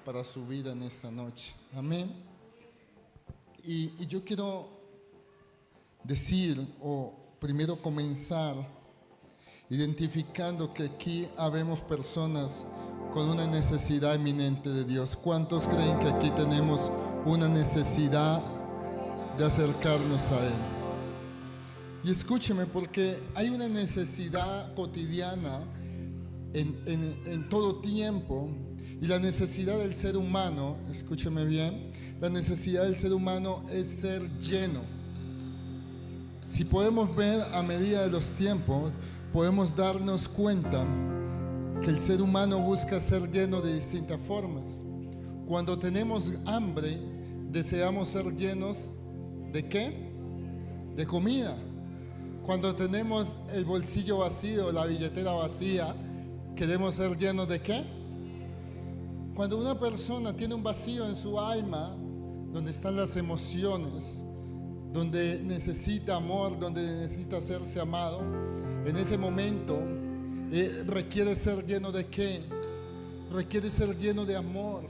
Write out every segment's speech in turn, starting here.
para su vida en esta noche. Amén. Y yo quiero decir, o primero comenzar, identificando que aquí habemos personas con una necesidad eminente de Dios. ¿Cuántos creen que aquí tenemos una necesidad de acercarnos a Él? Y escúcheme, porque hay una necesidad cotidiana en todo tiempo, y la necesidad del ser humano, escúcheme bien, la necesidad del ser humano es ser lleno. Si podemos ver a medida de los tiempos, podemos darnos cuenta que el ser humano busca ser lleno de distintas formas. Cuando tenemos hambre, deseamos ser llenos ¿de qué? De comida. Cuando tenemos el bolsillo vacío, la billetera vacía, queremos ser llenos ¿de qué? Cuando una persona tiene un vacío en su alma, donde están las emociones, donde necesita amor, donde necesita hacerse amado, en ese momento requiere ser lleno ¿de qué? Requiere ser lleno de amor.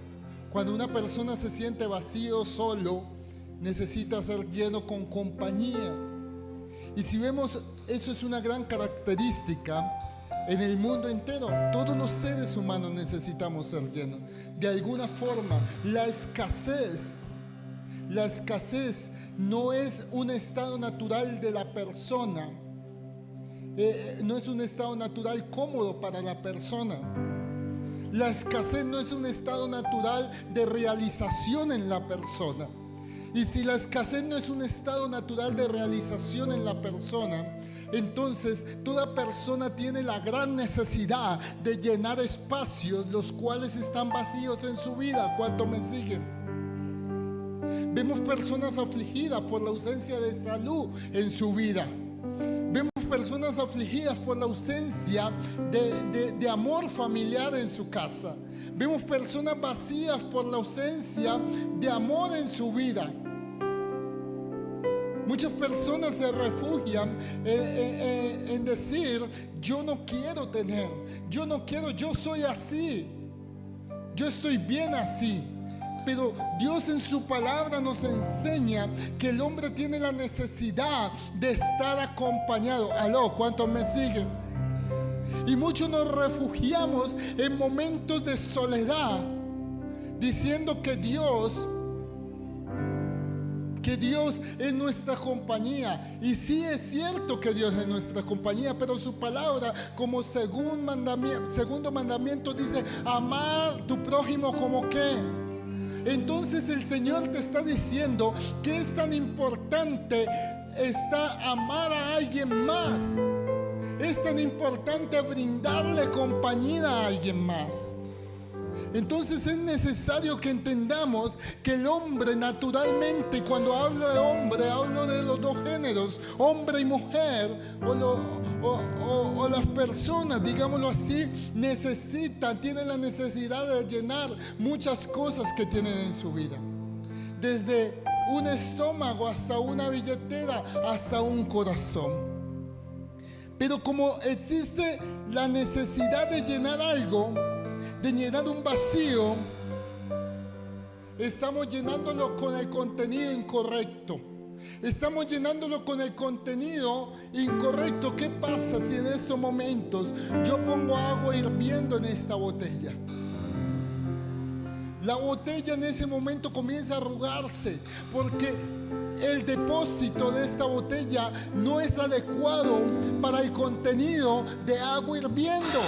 Cuando una persona se siente vacío, solo, necesita ser lleno con compañía. Y si vemos, eso es una gran característica en el mundo entero. Todos los seres humanos necesitamos ser llenos. De alguna forma, la escasez no es un estado natural de la persona. No es un estado natural cómodo para la persona. La escasez no es un estado natural de realización en la persona. Y si la escasez no es un estado natural de realización en la persona, entonces toda persona tiene la gran necesidad de llenar espacios los cuales están vacíos en su vida. ¿Cuánto me siguen? Vemos personas afligidas por la ausencia de salud en su vida. Vemos personas afligidas por la ausencia de amor familiar en su casa. Vemos personas vacías por la ausencia de amor en su vida. Muchas personas se refugian en decir: yo no quiero tener, yo no quiero, yo soy así, yo estoy bien así. Pero Dios en su palabra nos enseña que el hombre tiene la necesidad de estar acompañado. Aló, ¿cuántos me siguen? Y muchos nos refugiamos en momentos de soledad, diciendo que Dios es nuestra compañía. Y sí es cierto que Dios es nuestra compañía, pero su palabra, como segundo mandamiento, dice: amar tu prójimo como qué. Entonces el Señor te está diciendo que es tan importante amar a alguien más. Es tan importante brindarle compañía a alguien más. Entonces es necesario que entendamos que el hombre naturalmente, cuando hablo de hombre, hablo de los dos géneros, hombre y mujer, o las personas, digámoslo así, tienen la necesidad de llenar muchas cosas que tienen en su vida. Desde un estómago hasta una billetera, hasta un corazón. Pero como existe la necesidad de llenar algo, de llenar un vacío, estamos llenándolo con el contenido incorrecto. Estamos llenándolo con el contenido incorrecto. ¿Qué pasa si en estos momentos yo pongo agua hirviendo en esta botella? La botella en ese momento comienza a arrugarse porque el depósito de esta botella no es adecuado para el contenido de agua hirviendo.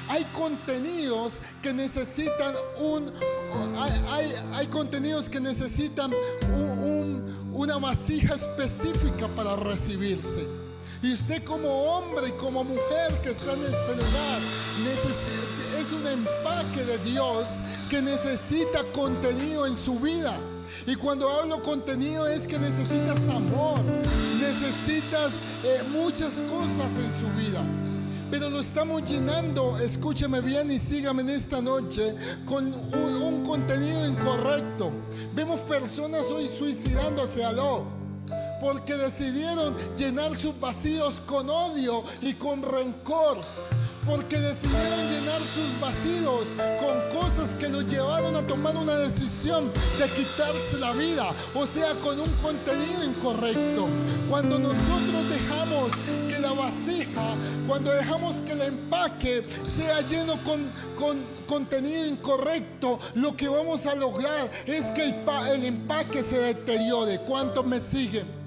Hay contenidos que necesitan una vasija específica para recibirse. Y usted, como hombre y como mujer que está en este lugar, es un empaque de Dios que necesita contenido en su vida. Y cuando hablo contenido es que necesitas amor, necesitas muchas cosas en su vida. Pero lo estamos llenando, escúcheme bien y sígame en esta noche, con un contenido incorrecto. Vemos personas hoy suicidándose, porque decidieron llenar sus vacíos con odio y con rencor. Porque decidieron llenar sus vacíos con cosas que lo llevaron a tomar una decisión de quitarse la vida, o sea, con un contenido incorrecto. Cuando nosotros dejamos que la vasija, cuando dejamos que el empaque sea lleno con contenido incorrecto, lo que vamos a lograr es que el empaque se deteriore. ¿Cuántos me siguen?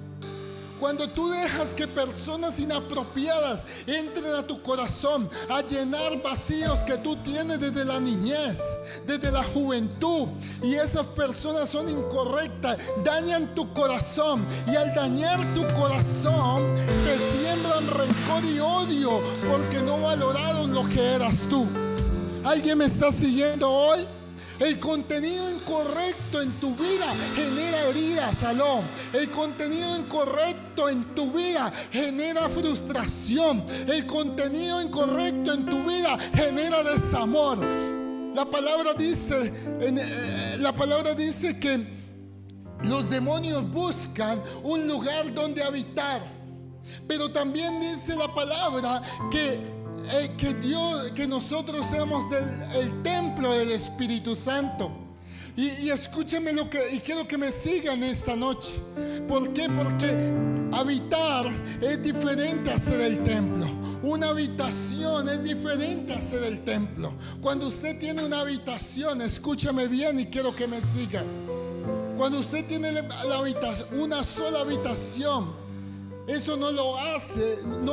Cuando tú dejas que personas inapropiadas entren a tu corazón a llenar vacíos que tú tienes desde la niñez, desde la juventud, y esas personas son incorrectas, dañan tu corazón, y al dañar tu corazón te siembran rencor y odio porque no valoraron lo que eras tú. ¿Alguien me está siguiendo hoy? El contenido incorrecto en tu vida genera heridas, Salón. El contenido incorrecto en tu vida genera frustración. El contenido incorrecto en tu vida genera desamor. La palabra dice que los demonios buscan un lugar donde habitar. Pero también dice la palabra que nosotros seamos el templo del Espíritu Santo. Y escúchame y quiero que me sigan esta noche. ¿Por qué? Porque habitar es diferente a ser el templo. Una habitación es diferente a ser el templo. Cuando usted tiene una habitación, escúchame bien y quiero que me sigan. Cuando usted tiene una sola habitación, eso no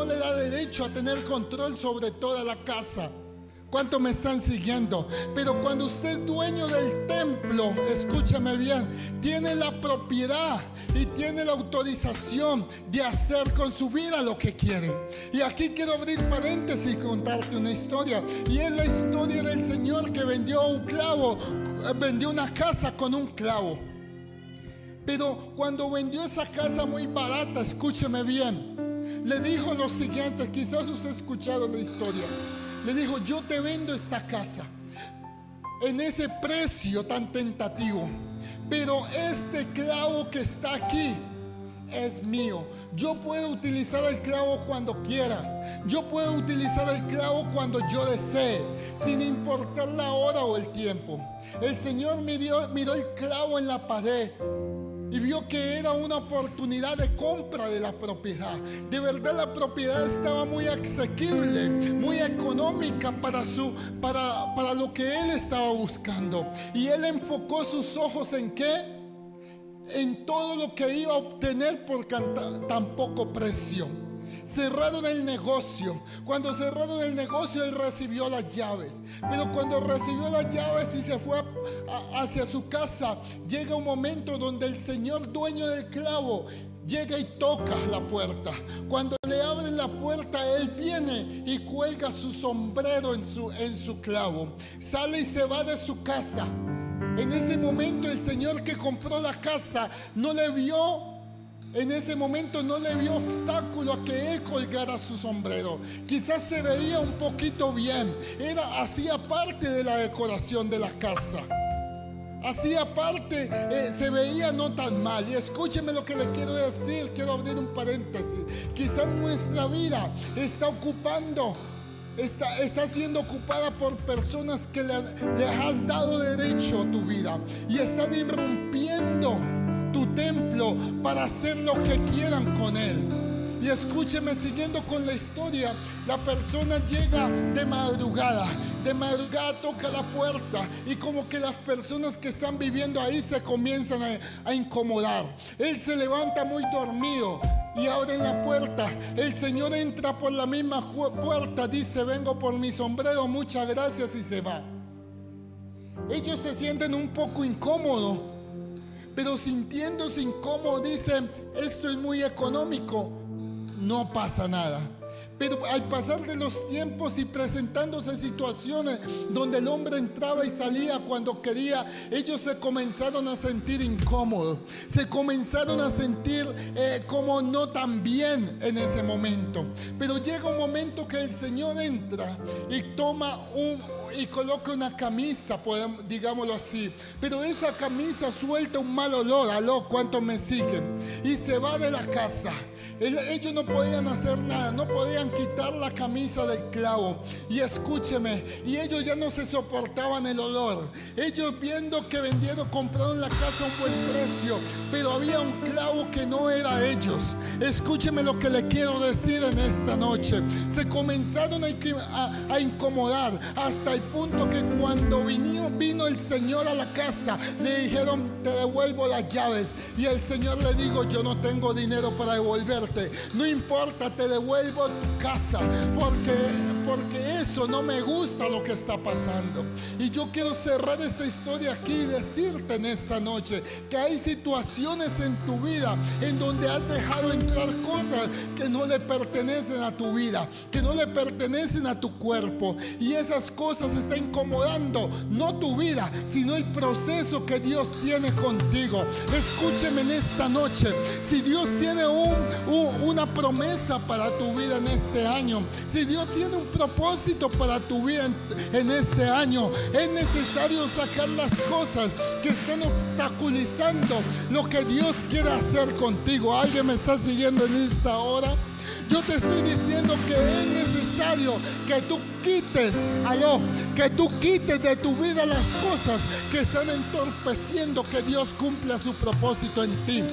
le da derecho a tener control sobre toda la casa. ¿Cuántos me están siguiendo? Pero cuando usted es dueño del templo, escúchame bien, tiene la propiedad y tiene la autorización de hacer con su vida lo que quiere. Y aquí quiero abrir paréntesis y contarte una historia. Y es la historia del señor que vendió una casa con un clavo. Pero cuando vendió esa casa muy barata, escúcheme bien, le dijo lo siguiente, quizás usted ha escuchado la historia. Le dijo: yo te vendo esta casa en ese precio tan tentativo, pero este clavo que está aquí es mío. Yo puedo utilizar el clavo cuando quiera. Yo puedo utilizar el clavo cuando yo desee, sin importar la hora o el tiempo. El Señor miró el clavo en la pared y vio que era una oportunidad de compra de la propiedad. De verdad, la propiedad estaba muy asequible, muy económica para lo que él estaba buscando. Y él enfocó sus ojos ¿en qué? En todo lo que iba a obtener por tan poco precio. Cerraron el negocio. Cuando cerraron el negocio, él recibió las llaves. Pero cuando recibió las llaves y se fue hacia su casa, llega un momento donde el señor dueño del clavo llega y toca la puerta. Cuando le abren la puerta, él viene y cuelga su sombrero en su clavo. Sale y se va de su casa. En ese momento el señor que compró la casa no le vio obstáculo a que él colgara su sombrero. Quizás se veía un poquito bien, hacía parte de la decoración de la casa. Hacía parte, se veía no tan mal. Y escúcheme lo que le quiero decir, quiero abrir un paréntesis. Quizás nuestra vida está siendo ocupada por personas que le has dado derecho a tu vida y están irrumpiendo tu templo para hacer lo que quieran con él. Y escúcheme, siguiendo con la historia, la persona llega de madrugada toca la puerta y como que las personas que están viviendo ahí se comienzan a incomodar. Él se levanta muy dormido y abren la puerta. El señor entra por la misma puerta, dice: vengo por mi sombrero, muchas gracias, y se va. Ellos se sienten un poco incómodos, pero sintiéndose incómodos dicen: esto es muy económico, no pasa nada. Pero al pasar de los tiempos y presentándose situaciones donde el hombre entraba y salía cuando quería, ellos se comenzaron a sentir incómodos, se comenzaron a sentir como no tan bien en ese momento. Pero llega un momento que el Señor entra y y coloca una camisa, digámoslo así, pero esa camisa suelta un mal olor. Aló, ¿cuántos me siguen? Y se va de la casa. Ellos no podían hacer nada, no podían quitar la camisa del clavo. Y escúcheme, y ellos ya no se soportaban el olor. Ellos viendo que compraron la casa a un buen precio, pero había un clavo que no era ellos. Escúcheme lo que le quiero decir en esta noche. Se comenzaron a incomodar hasta el punto que cuando vino el Señor a la casa, le dijeron: te devuelvo las llaves. Y el Señor le dijo: yo no tengo dinero para devolverte. No importa, te devuelvo tu casa, porque eso no me gusta lo que está pasando. Y yo quiero cerrar esta historia aquí y decirte en esta noche que hay situaciones en tu vida en donde has dejado entrar cosas que no le pertenecen a tu vida, que no le pertenecen a tu cuerpo, y esas cosas están incomodando no tu vida, sino el proceso que Dios tiene contigo. Escúcheme en esta noche: si Dios tiene una promesa para tu vida en este año, si Dios tiene un propósito para tu vida en este año, es necesario sacar las cosas que están obstaculizando lo que Dios quiere hacer contigo. ¿Alguien me está siguiendo en esta hora? Yo te estoy diciendo que es necesario que tú quites de tu vida las cosas que están entorpeciendo que Dios cumpla su propósito en ti.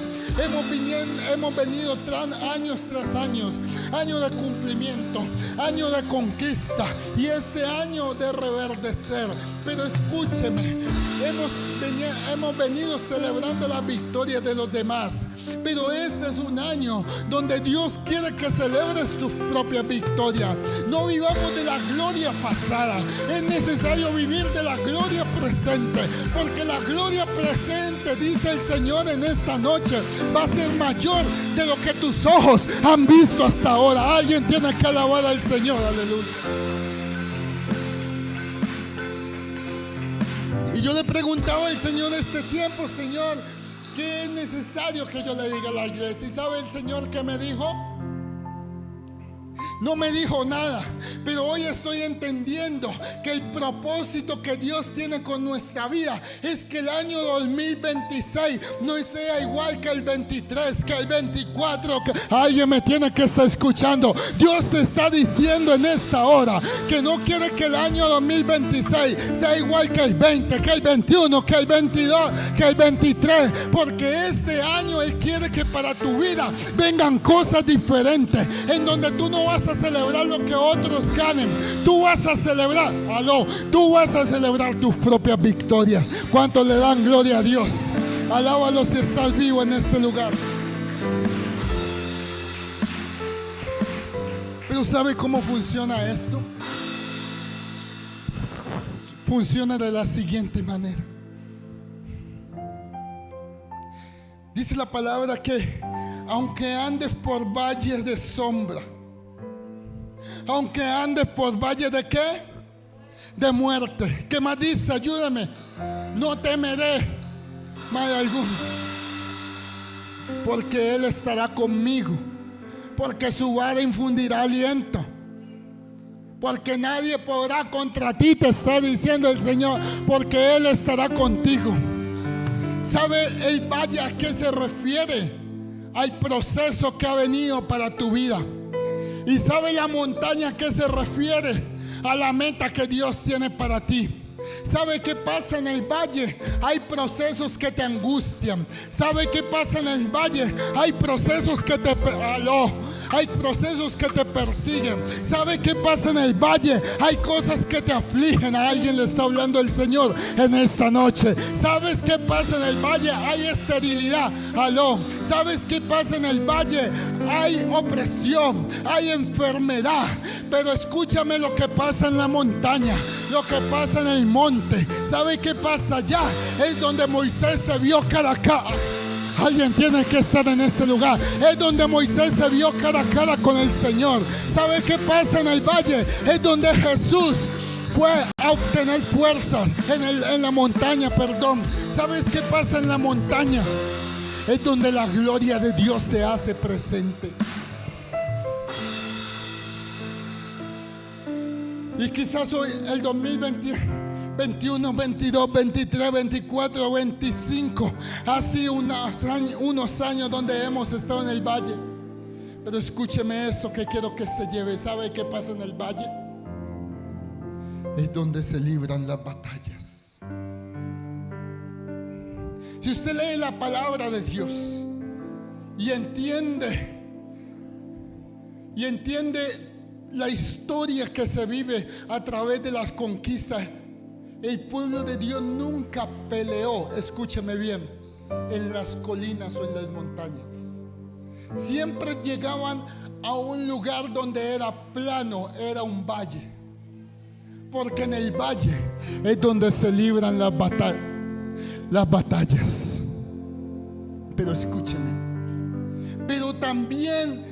Hemos venido años tras años, años de cumplimiento, años de conquista y este año de reverdecer. Pero escúcheme, hemos venido celebrando la victoria de los demás, pero este es un año donde Dios quiere que celebres tus propias victorias. No vivamos de la gloria pasada, es necesario vivir de la gloria presente, porque la gloria presente, dice el Señor en esta noche, va a ser mayor de lo que tus ojos han visto hasta ahora. Alguien tiene que alabar al Señor, aleluya. Y yo le preguntaba al Señor este tiempo: Señor, ¿qué es necesario que yo le diga a la iglesia? ¿Y sabe el Señor qué me dijo? No me dijo nada, pero hoy estoy entendiendo que el propósito que Dios tiene con nuestra vida es que el año 2026 no sea igual que el 23, que el 24. Alguien me tiene que estar escuchando. Dios te está diciendo en esta hora que no quiere que el año 2026 sea igual que el 20, que el 21, que el 22, que el 23, porque este año Él quiere que para tu vida vengan cosas diferentes, en donde tú no vas a celebrar lo que otros ganen, tú vas a celebrar, tú vas a celebrar tus propias victorias. ¿Cuántos le dan gloria a Dios? Alábalo si estás vivo en este lugar. Pero ¿sabe cómo funciona esto? Funciona de la siguiente manera. Dice la palabra que aunque andes por valles de sombra, aunque andes por valle de ¿qué? De muerte. ¿Qué más dice? Ayúdame. No temeré mal alguno, porque Él estará conmigo, porque su vara infundirá aliento, porque nadie podrá contra ti, te está diciendo el Señor, porque Él estará contigo. ¿Sabe el valle a qué se refiere? Al proceso que ha venido para tu vida. ¿Y sabe la montaña a qué se refiere? A la meta que Dios tiene para ti. ¿Sabe qué pasa en el valle? Hay procesos que te angustian. ¿Sabe qué pasa en el valle? Hay procesos que te... Hay procesos que te persiguen. ¿Sabe qué pasa en el valle? Hay cosas que te afligen. A alguien le está hablando el Señor en esta noche. ¿Sabes qué pasa en el valle? Hay esterilidad. ¿Sabes qué pasa en el valle? Hay opresión, hay enfermedad. Pero escúchame lo que pasa en la montaña, lo que pasa en el monte. ¿Sabe qué pasa allá? Es donde Moisés se vio cara a cara. Alguien tiene que estar en ese lugar. Es donde Moisés se vio cara a cara con el Señor. ¿Sabe qué pasa en el valle? Es donde Jesús fue a obtener fuerza en la montaña, perdón. ¿Sabes qué pasa en la montaña? Es donde la gloria de Dios se hace presente. Y quizás hoy, el 2021, 22, 23, 24, 25, ha sido unos años donde hemos estado en el valle. Pero escúcheme esto que quiero que se lleve. ¿Sabe qué pasa en el valle? Es donde se libran las batallas. Si usted lee la palabra de Dios y entiende la historia que se vive a través de las conquistas, el pueblo de Dios nunca peleó, escúcheme bien, en las colinas o en las montañas. Siempre llegaban a un lugar donde era plano, era un valle. Porque en el valle es donde se libran las batallas. Pero escúcheme, pero también,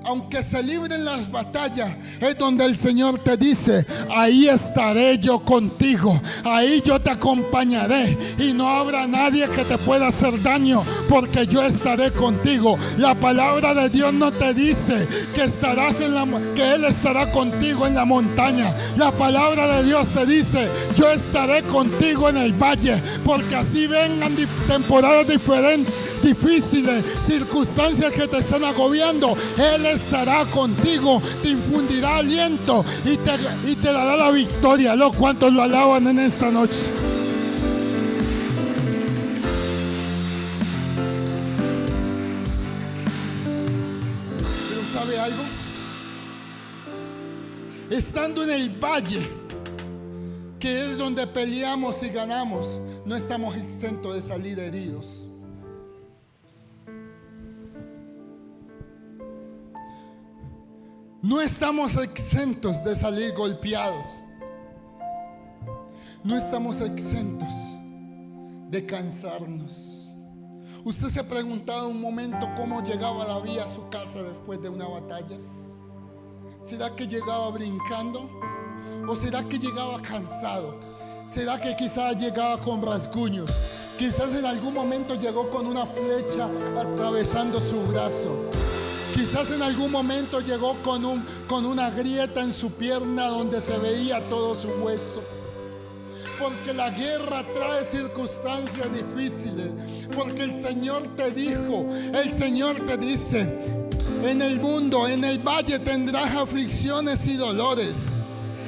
aunque se libren las batallas, es donde el Señor te dice: ahí estaré yo contigo, ahí yo te acompañaré y no habrá nadie que te pueda hacer daño, porque yo estaré contigo. La palabra de Dios no te dice que que Él estará contigo en la montaña. La palabra de Dios te dice: yo estaré contigo en el valle, porque así vengan temporadas difíciles, circunstancias que te están agobiando, Él estará contigo, te infundirá aliento y te dará la victoria. Los cuantos lo alaban en esta noche. Pero ¿sabe algo? Estando en el valle, que es donde peleamos y ganamos, no estamos exentos de salir heridos. No estamos exentos de salir golpeados. No estamos exentos de cansarnos. ¿Usted se ha preguntado un momento cómo llegaba David a su casa después de una batalla? ¿Será que llegaba brincando? ¿O será que llegaba cansado? ¿Será que quizás llegaba con rasguños? Quizás en algún momento llegó con una flecha atravesando su brazo. Quizás en algún momento llegó con una grieta en su pierna donde se veía todo su hueso. Porque la guerra trae circunstancias difíciles. Porque el Señor te dijo, el Señor te dice: en el mundo, en el valle tendrás aflicciones y dolores.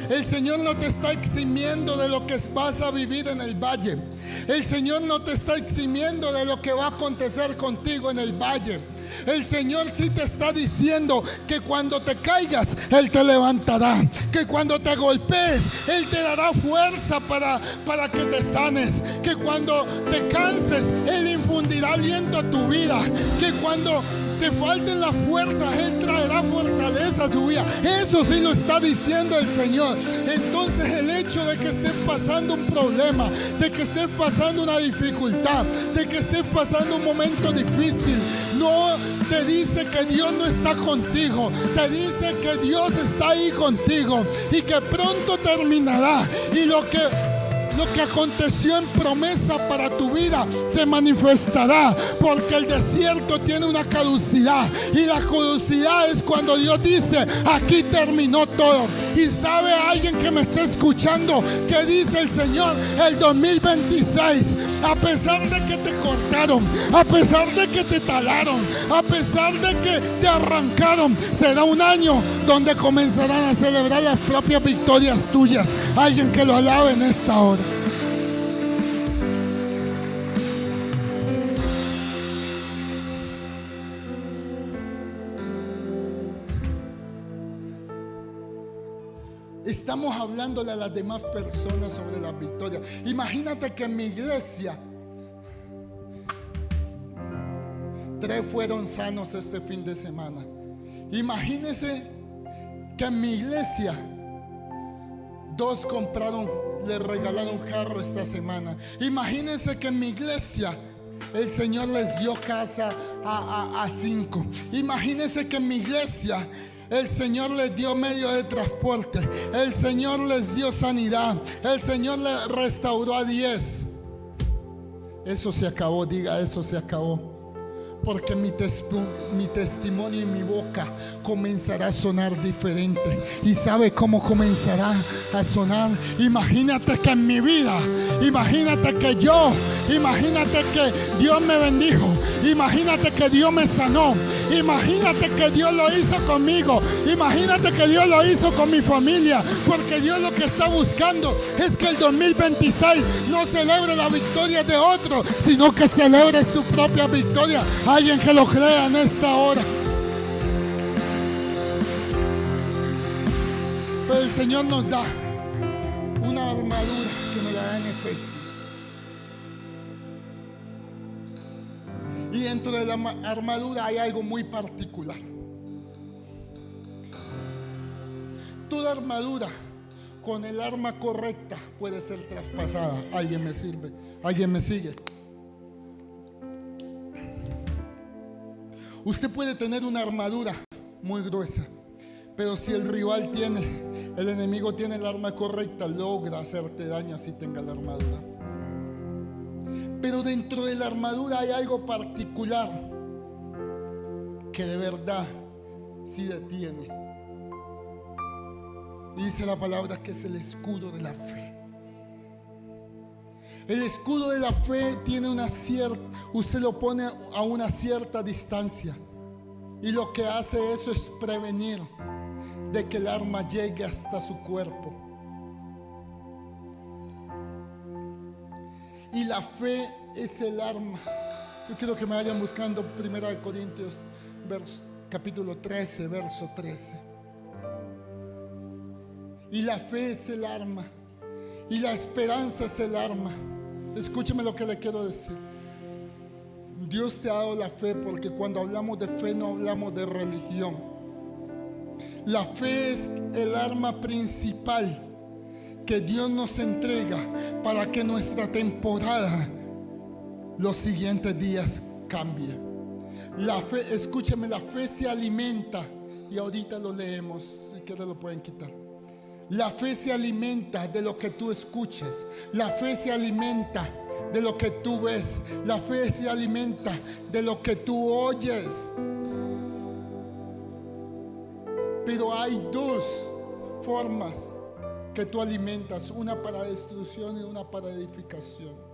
El Señor no te está eximiendo de lo que vas a vivir en el valle. El Señor no te está eximiendo de lo que va a acontecer contigo en el valle. El Señor sí te está diciendo que cuando te caigas, Él te levantará. Que cuando te golpees, Él te dará fuerza para que te sanes. Que cuando te canses, Él infundirá aliento a tu vida. Que cuando te falten las fuerzas, Él traerá fortaleza a tu vida. Eso sí lo está diciendo el Señor. Entonces el hecho de que estés pasando un problema, de que estés pasando una dificultad, de que estés pasando un momento difícil, no te dice que Dios no está contigo. Te dice que Dios está ahí contigo y que pronto terminará. Y lo que aconteció en promesa para tu vida se manifestará, porque el desierto tiene una caducidad, y la caducidad es cuando Dios dice: aquí terminó todo. Y sabe alguien que me está escuchando que dice el Señor: el 2026, a pesar de que te cortaron, a pesar de que te talaron, a pesar de que te arrancaron, será un año donde comenzarán a celebrar las propias victorias tuyas. Alguien que lo alabe en esta hora. Estamos hablándole a las demás personas sobre la victoria. Imagínate que en mi iglesia 3 fueron sanos este fin de semana. Imagínese que en mi iglesia 2 le regalaron carro esta semana. Imagínense que en mi iglesia el Señor les dio casa a 5. Imagínense que en mi iglesia el Señor les dio medio de transporte. El Señor les dio sanidad. El Señor les restauró a 10. Eso se acabó, diga: eso se acabó. Porque mi testimonio y mi boca comenzará a sonar diferente. ¿Y sabe cómo comenzará a sonar? Imagínate que en mi vida, imagínate que yo Imagínate que Dios me bendijo. Imagínate que Dios me sanó. Imagínate que Dios lo hizo conmigo. Imagínate que Dios lo hizo con mi familia. Porque Dios lo que está buscando es que el 2026 no celebre la victoria de otro, sino que celebre su propia victoria. Alguien que lo crea en esta hora. Pero el Señor nos da una armadura que nos la da en Efesios. Y dentro de la armadura hay algo muy particular. Toda armadura con el arma correcta puede ser traspasada. ¿Alguien me sirve? ¿Alguien me sigue? Usted puede tener una armadura muy gruesa, pero si el enemigo tiene el arma correcta, logra hacerte daño así tenga la armadura. Pero dentro de la armadura hay algo particular que de verdad sí detiene. Y dice la palabra que es el escudo de la fe. El escudo de la fe tiene usted lo pone a una cierta distancia. Y lo que hace eso es prevenir de que el arma llegue hasta su cuerpo. Y la fe es el arma. Yo quiero que me vayan buscando 1 Corintios capítulo 13, verso 13. Y la fe es el arma. Y la esperanza es el arma. Escúcheme lo que le quiero decir. Dios te ha dado la fe, porque cuando hablamos de fe no hablamos de religión. La fe es el arma principal que Dios nos entrega para que nuestra temporada los siguientes días cambie. La fe, escúcheme, la fe se alimenta, y ahorita lo leemos, si quieren lo pueden quitar. La fe se alimenta de lo que tú escuches. La fe se alimenta de lo que tú ves. La fe se alimenta de lo que tú oyes. Pero hay dos formas que tú alimentas, una para destrucción y una para edificación.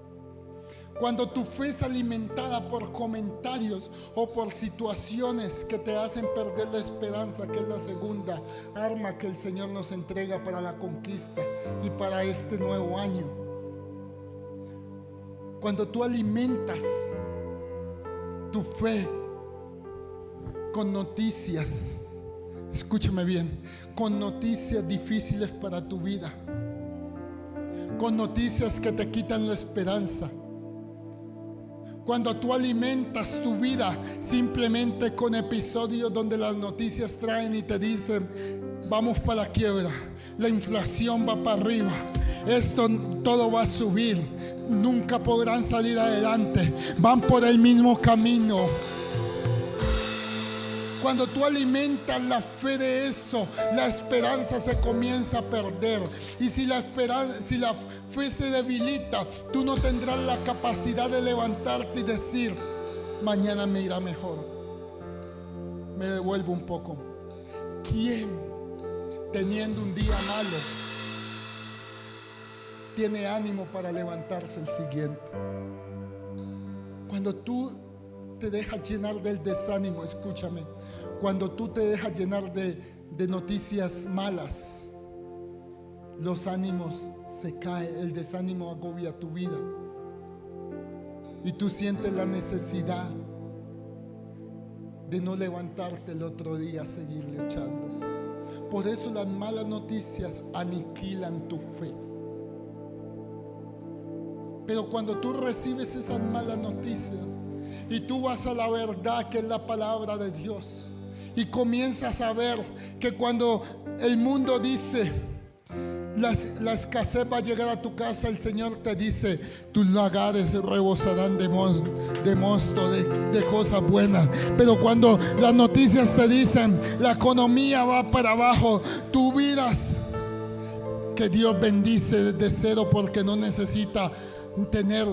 Cuando tu fe es alimentada por comentarios o por situaciones que te hacen perder la esperanza, que es la segunda arma que el Señor nos entrega para la conquista y para este nuevo año. Cuando tú alimentas tu fe con noticias, escúchame bien, con noticias difíciles para tu vida, con noticias que te quitan la esperanza. Cuando tú alimentas tu vida simplemente con episodios donde las noticias traen y te dicen: vamos para la quiebra, la inflación va para arriba, esto todo va a subir, nunca podrán salir adelante, van por el mismo camino. Cuando tú alimentas la fe de eso, la esperanza se comienza a perder. Y si la fe se debilita, tú no tendrás la capacidad de levantarte y decir: mañana me irá mejor. Me devuelvo un poco. ¿Quién, teniendo un día malo, tiene ánimo para levantarse el siguiente? Cuando tú te dejas llenar del desánimo, escúchame, cuando tú te dejas llenar de noticias malas, los ánimos se caen, el desánimo agobia tu vida y tú sientes la necesidad de no levantarte el otro día a seguir luchando. Por eso las malas noticias aniquilan tu fe. Pero cuando tú recibes esas malas noticias y tú vas a la verdad, que es la palabra de Dios, y comienzas a ver que cuando el mundo dice la escasez va a llegar a tu casa, el Señor te dice: tus lagares rebosarán de mosto, de cosas buenas. Pero cuando las noticias te dicen la economía va para abajo, tú miras que Dios bendice desde cero, porque no necesita tener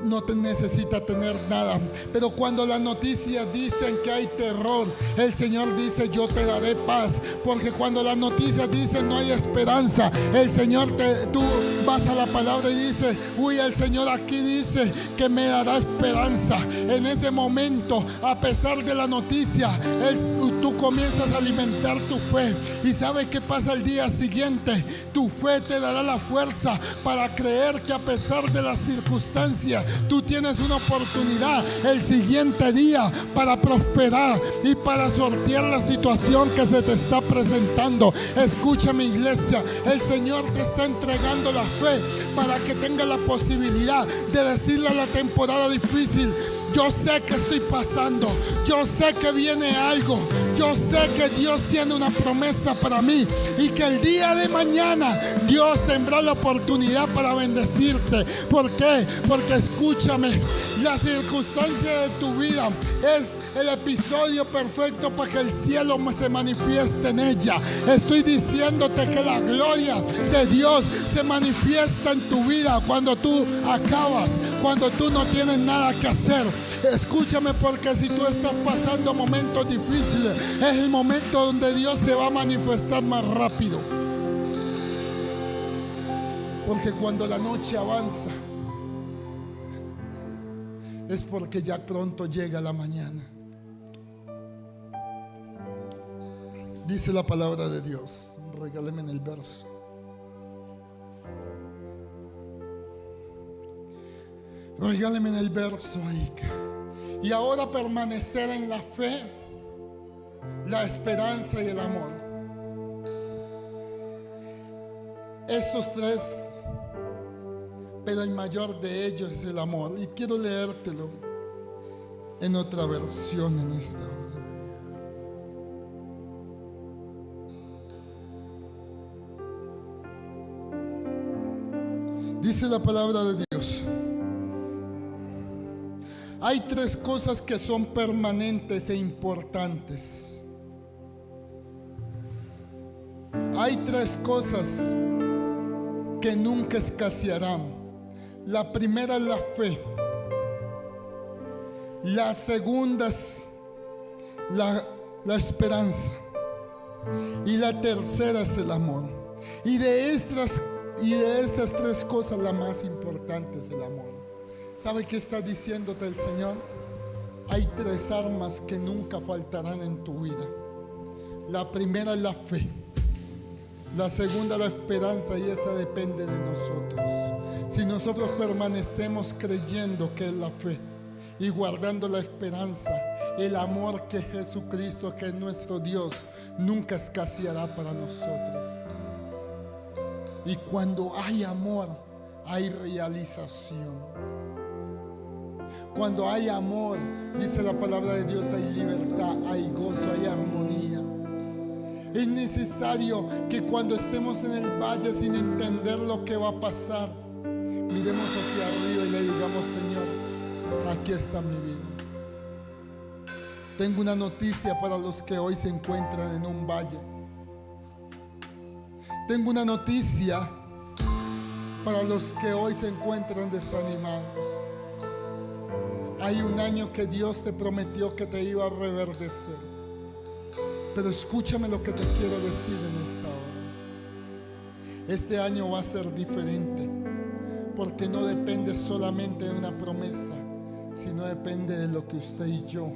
no te necesita tener nada. Pero cuando las noticias dicen que hay terror, el Señor dice: yo te daré paz. Porque cuando las noticias dicen no hay esperanza, el Señor tú vas a la palabra y dices: uy, el Señor aquí dice que me dará esperanza. En ese momento, a pesar de la noticia, tú comienzas a alimentar tu fe. ¿Y sabes qué pasa al día siguiente? Tu fe te dará la fuerza para creer que a pesar de las circunstancias, tú tienes una oportunidad el siguiente día para prosperar y para sortear la situación que se te está presentando. Escúchame, iglesia, el Señor te está entregando la fe para que tengas la posibilidad de decirle a la temporada difícil: yo sé que estoy pasando, yo sé que viene algo, yo sé que Dios tiene una promesa para mí y que el día de mañana Dios tendrá la oportunidad para bendecirte. ¿Por qué? Porque escúchame, la circunstancia de tu vida es el episodio perfecto para que el cielo se manifieste en ella. Estoy diciéndote que la gloria de Dios se manifiesta en tu vida cuando tú acabas, cuando tú no tienes nada que hacer. Escúchame, porque si tú estás pasando momentos difíciles, es el momento donde Dios se va a manifestar más rápido. Porque cuando la noche avanza, es porque ya pronto llega la mañana. Dice la palabra de Dios. Regáleme en el verso. Regáleme en el verso ahí. Y ahora permanecer en la fe, la esperanza y el amor. Estos tres, pero el mayor de ellos es el amor. Y quiero leértelo en otra versión en esta hora. Dice la palabra de Dios: hay tres cosas que son permanentes e importantes. Hay tres cosas que nunca escasearán. La primera es la fe. La segunda es la esperanza. Y la tercera es el amor. Y de estas tres cosas, la más importante es el amor. ¿Sabe qué está diciéndote el Señor? Hay tres armas que nunca faltarán en tu vida. La primera es la fe. La segunda, la esperanza, y esa depende de nosotros. Si nosotros permanecemos creyendo que es la fe y guardando la esperanza, el amor que Jesucristo, que es nuestro Dios, nunca escaseará para nosotros. Y cuando hay amor, hay realización. Cuando hay amor, dice la palabra de Dios, hay libertad, hay gozo, hay armonía. Es necesario que cuando estemos en el valle sin entender lo que va a pasar, miremos hacia arriba y le digamos: Señor, aquí está mi vida. Tengo una noticia para los que hoy se encuentran en un valle. Tengo una noticia para los que hoy se encuentran desanimados. Hay un año que Dios te prometió que te iba a reverdecer. Pero escúchame lo que te quiero decir en esta hora. Este año va a ser diferente, porque no depende solamente de una promesa, sino depende de lo que usted y yo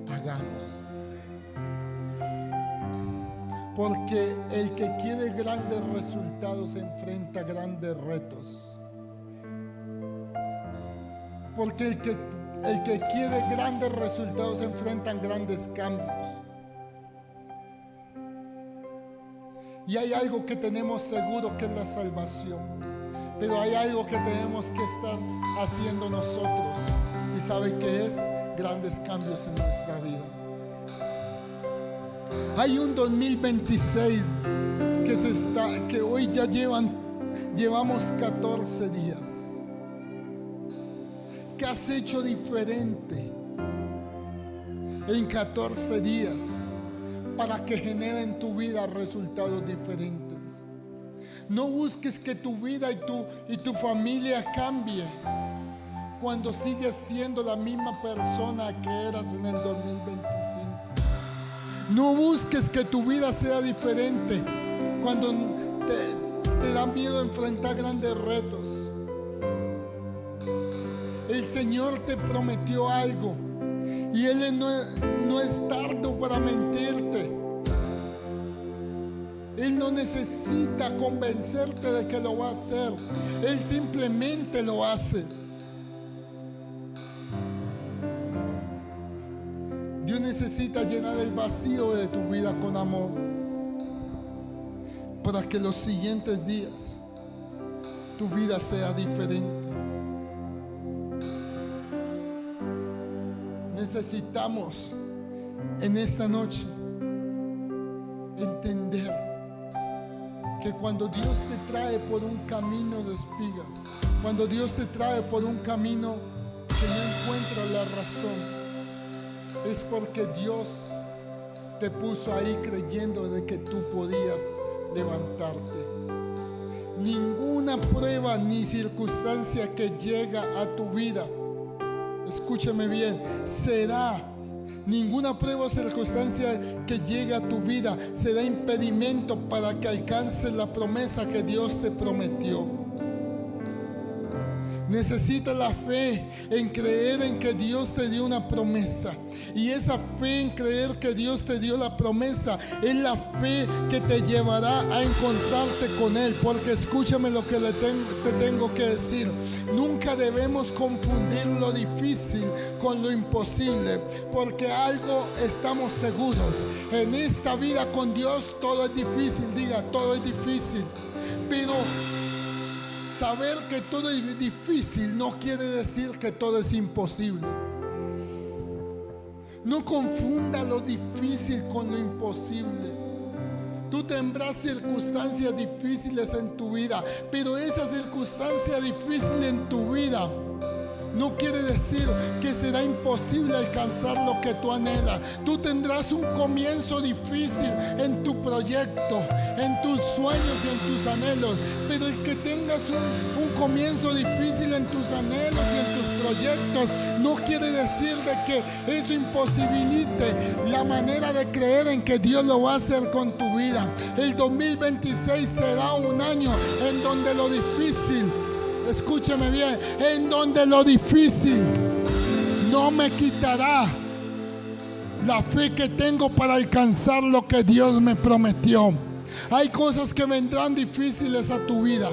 hagamos. Porque el que quiere grandes resultados enfrenta grandes retos. Porque el que quiere grandes resultados enfrentan grandes cambios. Y hay algo que tenemos seguro, que es la salvación. Pero hay algo que tenemos que estar haciendo nosotros. ¿Y sabe qué es? Grandes cambios en nuestra vida. Hay un 2026 que hoy ya llevamos 14 días. ¿Qué has hecho diferente en 14 días para que genere en tu vida resultados diferentes? No busques que tu vida y tu familia cambie. cuando sigues siendo la misma persona que eras en el 2025. No busques que tu vida sea diferente cuando te da miedo enfrentar grandes retos. El Señor te prometió algo y Él no es tardo para mentirte. Él no necesita convencerte de que lo va a hacer. Él simplemente lo hace. Dios necesita llenar el vacío de tu vida con amor para que los siguientes días tu vida sea diferente. Necesitamos en esta noche entender que cuando Dios te trae por un camino de espigas, cuando Dios te trae por un camino que no encuentra la razón, es porque Dios te puso ahí creyendo de que tú podías levantarte. Ninguna prueba ni circunstancia que llega a tu vida, escúchame bien, ninguna prueba o circunstancia que llegue a tu vida será impedimento para que alcances la promesa que Dios te prometió. Necesitas la fe en creer en que Dios te dio una promesa. Y esa fe en creer que Dios te dio la promesa es la fe que te llevará a encontrarte con Él. Porque escúchame lo que te tengo que decir. Nunca debemos confundir lo difícil con lo imposible. Porque algo estamos seguros. En esta vida con Dios todo es difícil. Diga, todo es difícil. Pero saber que todo es difícil no quiere decir que todo es imposible. No confunda lo difícil con lo imposible. Tú tendrás circunstancias difíciles en tu vida, pero esa circunstancia difícil en tu vida no quiere decir que será imposible alcanzar lo que tú anhelas. Tú tendrás un comienzo difícil en tu proyecto, en tus sueños y en tus anhelos. Pero el que tengas un comienzo difícil en tus anhelos y en tus proyectos no quiere decir de que eso imposibilite la manera de creer en que Dios lo va a hacer con tu vida. El 2026 será un año en donde lo difícil, escúchame bien, en donde lo difícil no me quitará la fe que tengo para alcanzar lo que Dios me prometió. Hay cosas que vendrán difíciles a tu vida.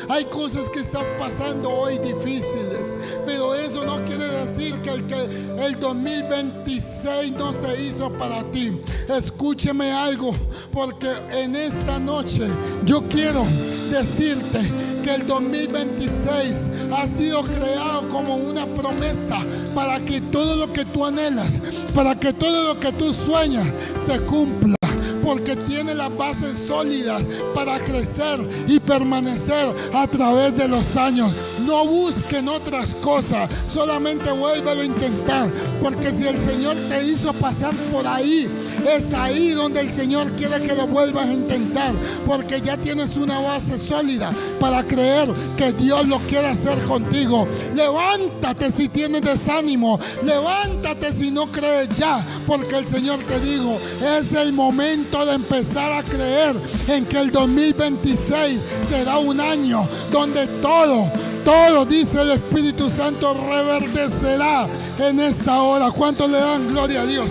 Hay cosas que están pasando hoy difíciles, pero eso no quiere decir que el 2026 no se hizo para ti. Escúcheme algo, porque en esta noche yo quiero decirte que el 2026 ha sido creado como una promesa para que todo lo que tú anhelas, para que todo lo que tú sueñas se cumpla. Porque tiene las bases sólidas para crecer y permanecer a través de los años. No busquen otras cosas, solamente vuélvelo a intentar. Porque si el Señor te hizo pasar por ahí, es ahí donde el Señor quiere que lo vuelvas a intentar. Porque ya tienes una base sólida para creer que Dios lo quiere hacer contigo. Levántate si tienes desánimo, levántate si no crees ya, porque el Señor te dijo, es el momento de empezar a creer en que el 2026 será un año donde todo, dice el Espíritu Santo, reverdecerá en esta hora. ¿Cuántos le dan gloria a Dios?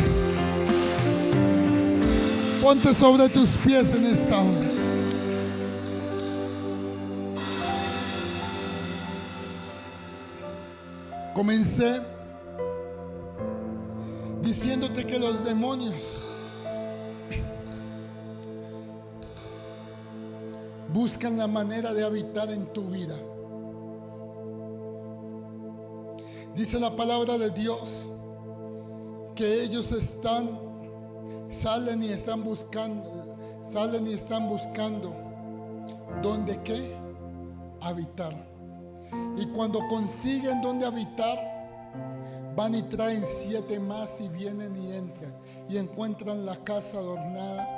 Ponte sobre tus pies en esta hora. Comencé diciéndote que los demonios buscan la manera de habitar en tu vida. Dice la palabra de Dios que ellos salen y están buscando ¿dónde qué? Habitar. Y cuando consiguen dónde habitar, van y traen 7 más y vienen y entran y encuentran la casa adornada,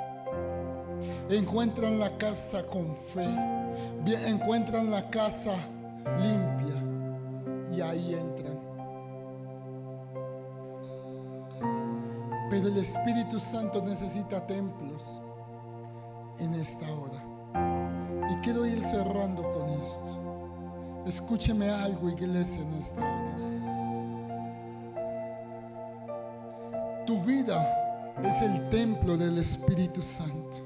encuentran la casa con fe, encuentran la casa limpia y ahí Pero el Espíritu Santo necesita templos en esta hora. Y quiero ir cerrando con esto. Escúcheme algo, iglesia, en esta hora. Tu vida es el templo del Espíritu Santo.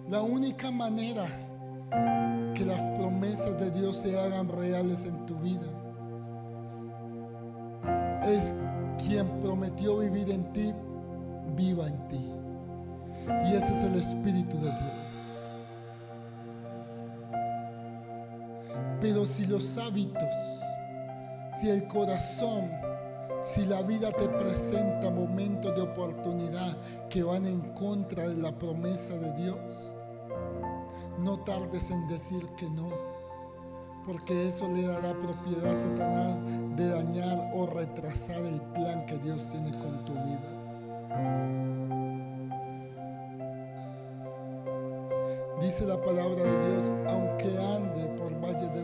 La única manera que las promesas de Dios se hagan reales en tu vida es quien prometió vivir en ti, viva en ti. Y ese es el Espíritu de Dios. Pero si los hábitos, si el corazón, si la vida te presenta momentos de oportunidad que van en contra de la promesa de Dios, no tardes en decir que no, porque eso le dará propiedad a Satanás de dañar o retrasar el plan que Dios tiene con tu vida. Dice la palabra de Dios: aunque ande por valle de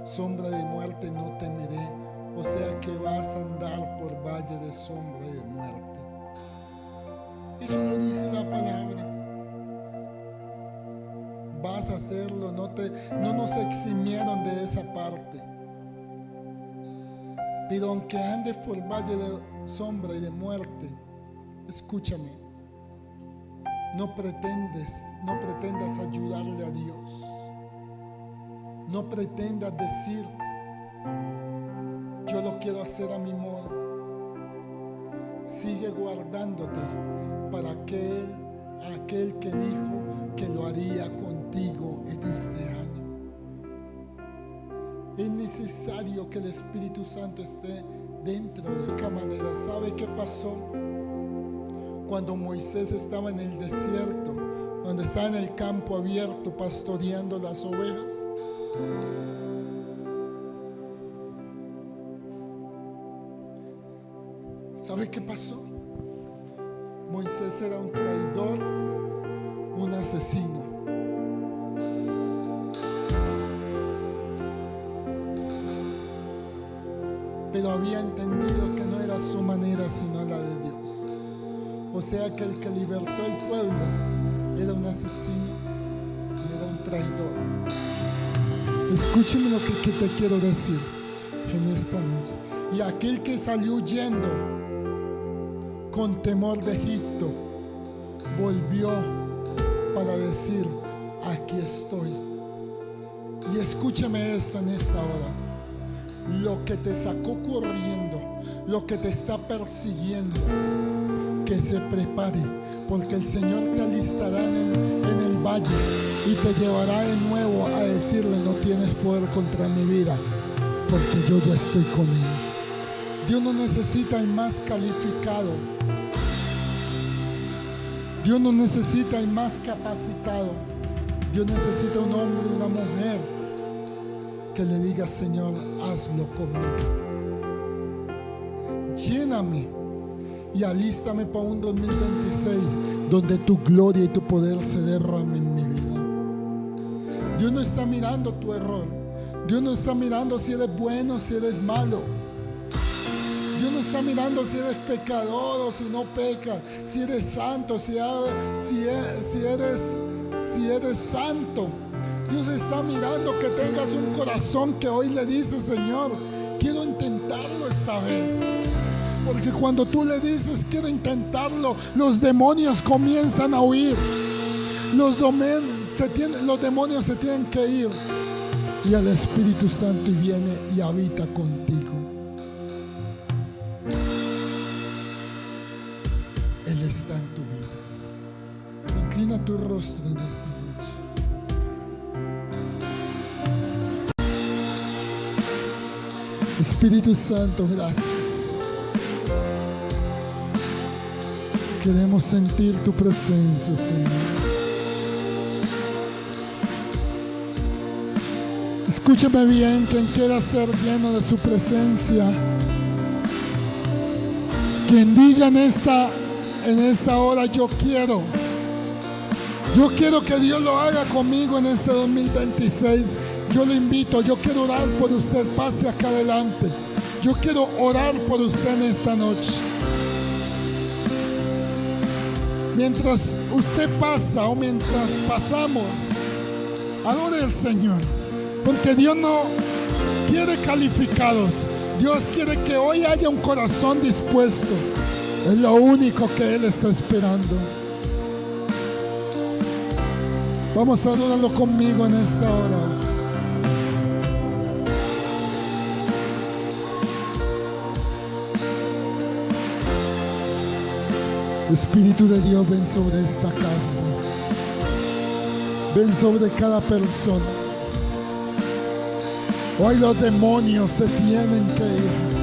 sombra de muerte, no temeré. O sea que vas a andar por valle de sombra y de muerte. Eso lo dice la palabra. Vas a hacerlo, no nos eximieron de esa parte. Pero aunque andes por valle de sombra y de muerte, escúchame, no pretendas ayudarle a Dios. No pretendas decir: yo lo quiero hacer a mi modo. Sigue guardándote para aquel que dijo que lo haría contigo en este año. Es necesario que el Espíritu Santo esté dentro de cada manera. ¿Sabe qué pasó? Cuando Moisés estaba en el desierto, cuando estaba en el campo abierto pastoreando las ovejas, ¿sabe qué pasó? Moisés era un traidor, un asesino. Pero había entendido que no era su manera sino la de Dios. O sea que el que libertó al pueblo era un asesino y era un traidor. Escúcheme lo que te quiero decir en esta noche. Y aquel que salió huyendo con temor de Egipto, volvió para decir: aquí estoy. Y escúchame esto en esta hora: lo que te sacó corriendo, lo que te está persiguiendo, que se prepare, porque el Señor te alistará en el valle y te llevará de nuevo a decirle: no tienes poder contra mi vida, porque yo ya estoy con él. Dios no necesita el más calificado. Dios no necesita el más capacitado. Dios necesita un hombre y una mujer que le diga: Señor, hazlo conmigo. Lléname y alístame para un 2026 donde tu gloria y tu poder se derramen en mi vida. Dios no está mirando tu error. Dios no está mirando si eres bueno, si eres malo. Dios no está mirando si eres pecador o si no pecas, si eres santo, si eres santo. Dios está mirando que tengas un corazón que hoy le dice: Señor, quiero intentarlo esta vez. Porque cuando tú le dices: quiero intentarlo, los demonios comienzan a huir. Los demonios se tienen que ir. Y el Espíritu Santo viene y habita contigo. Él está en tu vida. Inclina tu rostro en esta noche. Espíritu Santo, gracias. Queremos sentir tu presencia, Señor. Escúchame bien, quien quiera ser lleno de su presencia, quien diga en esta hora: yo quiero que Dios lo haga conmigo en este 2026. Yo le invito, yo quiero orar por usted. Pase acá adelante. Yo quiero orar por usted en esta noche. Mientras usted pasa o mientras pasamos, adore al Señor, porque Dios no quiere calificados. Dios quiere que hoy haya un corazón dispuesto. Es lo único que Él está esperando. Vamos a adorarlo conmigo en esta hora. Espíritu de Dios, ven sobre esta casa. Ven sobre cada persona. Hoy los demonios se tienen que ir.